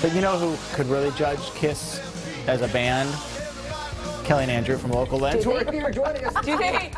But you know who could really judge Kiss as a band? Kelly and Andrew from Local Lens, who are here joining us. Do they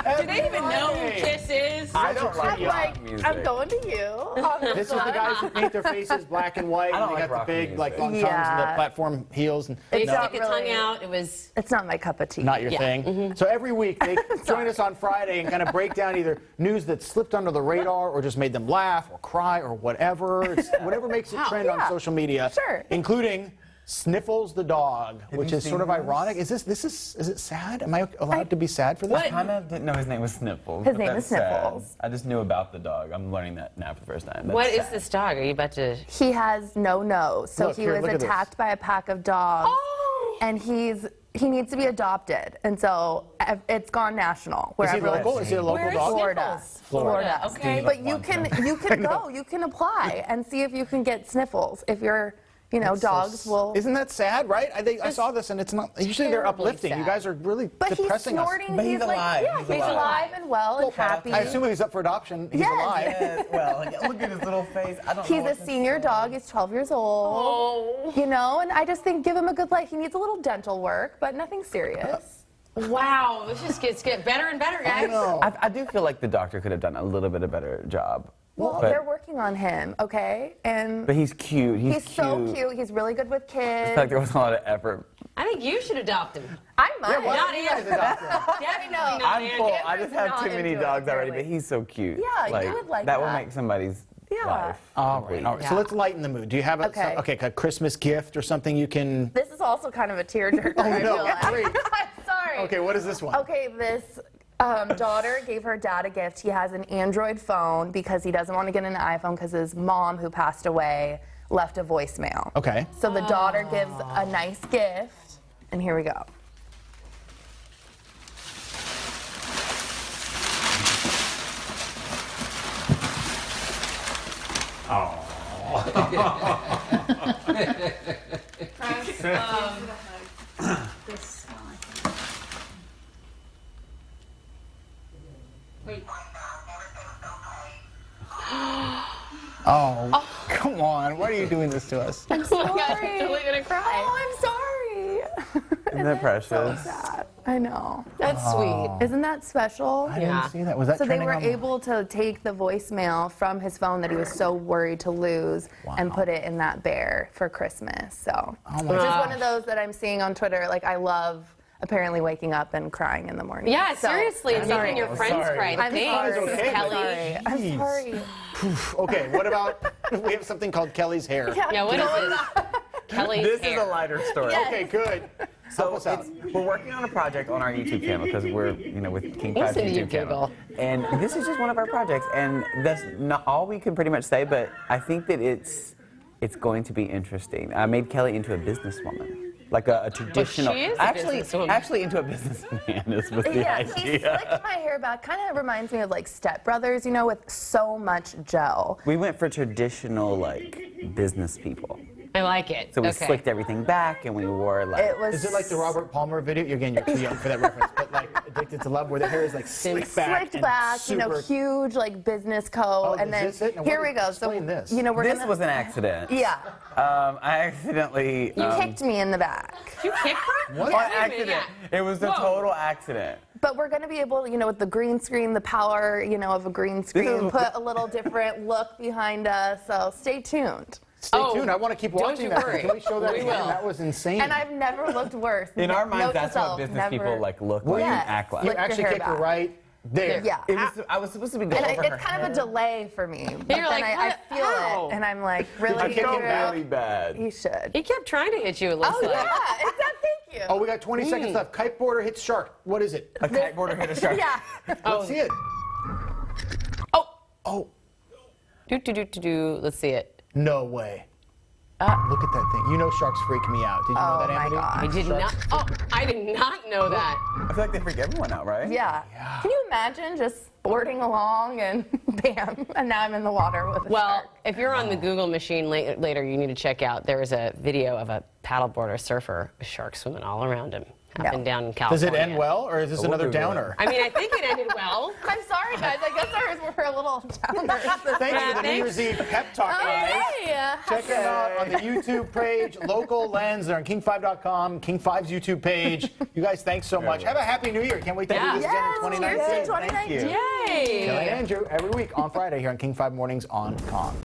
even know who Kiss is? I don't like rock music. I'm going to you. This is the guys who paint their faces black and white, and they got the big, like, long tongues and the platform heels. And They not stick a tongue really- out. It was. It's not my cup of tea. not your thing. So every week they join us on Friday and kind of break down either news that slipped under the radar or just made them laugh or cry or whatever. It's whatever makes it trend on social media. Sure. Including Sniffles the dog, which is sort of ironic. Is it sad? Am I allowed to be sad for this? I kind of didn't know his name was Sniffles. His but name that's is Sniffles. sad. I just knew about the dog. I'm learning that now for the first time. What is sad. this dog? Are you about to? He has no nose, so Look, he here, was look at this. attacked by a pack of dogs, Oh! and he needs to be adopted, and so it's gone national. Is he Wherever local? Is he a local Where is dog? Florida. Sniffles? Florida. Okay. But you can go, you can apply and see if you can get Sniffles. If you're, dogs will. Isn't that sad, right? I saw this and it's not. Usually they're terribly uplifting. You sad. guys are really But he's depressing us. snorting. But he's like, alive. yeah, He's he's alive. alive and well and happy. I assume he's up for adoption. He's Yes. alive. Yes, well, look at his little face. I don't know He's what a to senior say. dog. He's 12 years old. Oh. And I just think give him a good life. He needs a little dental work, but nothing serious. Wow. This just gets better and better, guys. I know. I do feel like the doctor could have done a little bit of better job. Well, but, they're working on him, okay? And but he's cute. he's so cute. He's really good with I kids. feel like there was a lot of effort. I think you should adopt him. I might. why Not don't you guys Andrew. adopt him? Definitely not I'm Andrew. full. I just have not too many into it, dogs already, really. but he's so cute. Yeah, you would like that. Will that. make somebody's Yeah. life. All right. So Yeah. let's lighten the mood. Do you have a Christmas gift or something you can? This is also kind of a tearjerker. Oh, I no. feel like. Great. I'm sorry. Okay, what is this one? Okay, this daughter gave her dad a gift. He has an Android phone because he doesn't want to get an iPhone because his mom, who passed away, left a voicemail. Okay. So the daughter gives a nice gift, and here we go. Oh, come on. Why are you doing this to us? I'm Oh my God, sorry. I'm totally gonna cry. Oh, I'm sorry. Isn't that precious? So sad. I know. That's sweet. Isn't that special? I Yeah. didn't see that. Was that So they trending were on- able to take the voicemail from his phone that he was so worried to lose and put it in that bear for Christmas. So Oh my it's just gosh. one of those that I'm seeing on Twitter. Like, I love apparently waking up and crying in the morning. Yeah, So, seriously, and I'm making sorry. your friends sorry. cry. I'm Thanks, sorry. okay, Kelly. Sorry. I'm Jeez. sorry. Okay, what about, we have something called Kelly's hair. Yeah, what is this? Kelly's This hair. is a lighter story. Okay, good. Help us out. We're working on a project on our YouTube channel because we're, with King 5's Listen to you YouTube channel. giggle. And this is just one of our projects, and that's not all we can pretty much say, but I think that it's going to be interesting. I made Kelly into a businesswoman. Like a traditional, she is a businesswoman. actually into a businessman is was the Yeah, he idea. slicked my hair back. Kind of reminds me of like Step Brothers, with so much gel. We went for traditional business people. I like it. So we Okay. slicked everything back, and we wore like. It was Is it like the Robert Palmer video? Again, you're too young for that reference, but like Addicted to Love, where the hair is like slicked back. slicked and back, super... huge like business coat, Oh, and is then this it? Now, here what- we go. explain this. We're This gonna. was an accident. Yeah, I accidentally. you kicked me in the back. You kick her? What? On Wait a minute, accident. yeah. It was a Whoa. total accident. But we're gonna be able, with the green screen, the power, of a green screen, put a little different look behind us. So stay tuned. Stay Oh, tuned. I want to keep don't watching you that. worry. Can we show that We again? will. That was insane. And I've never looked worse. In our Note minds, to that's what self, business never- people look like Yes. and act like. You Slick your actually hair kicked her back. right there. Yeah. I was supposed to be going And over her it's kind of a head. delay for me. But You're then like, I what? feel Ow. it, and I'm like, really? I kicked felt him back. really bad. You should. He kept trying to hit you, it looks Oh like. yeah, exactly. Thank you. Oh, we got 20 seconds left. Kiteboarder hits shark. What is it? A kiteboarder hit a shark. Yeah. Let's see it. Oh. Oh, Do. Let's see it. no way. Look at that thing. You know sharks freak me out. Did you know Oh that, my Amity? God. I did not. Oh, I did not know that. I feel like they freak everyone out, right? Yeah. Can you imagine just boarding along and bam, and now I'm in the water with a Well, shark? if you're on the Google machine later, you need to check out. There is a video of a paddleboarder surfer, a shark swimming all around him. happened down in Does California. it end well, or is this another downer? I mean, I think it ended well. I'm sorry, guys. I guess ours were a little downers. Thanks for the New Year's Eve pep talk, guys. Okay. Check it out on the YouTube page, Local Lens. They're on King5.com, King5's YouTube page. You guys, thanks so much. Have a happy New Year. Can't wait to do this again in 2019. Cheers to Thank you. 2019. Yay! Kelly and Andrew every week on Friday here on King 5 Mornings on KONG.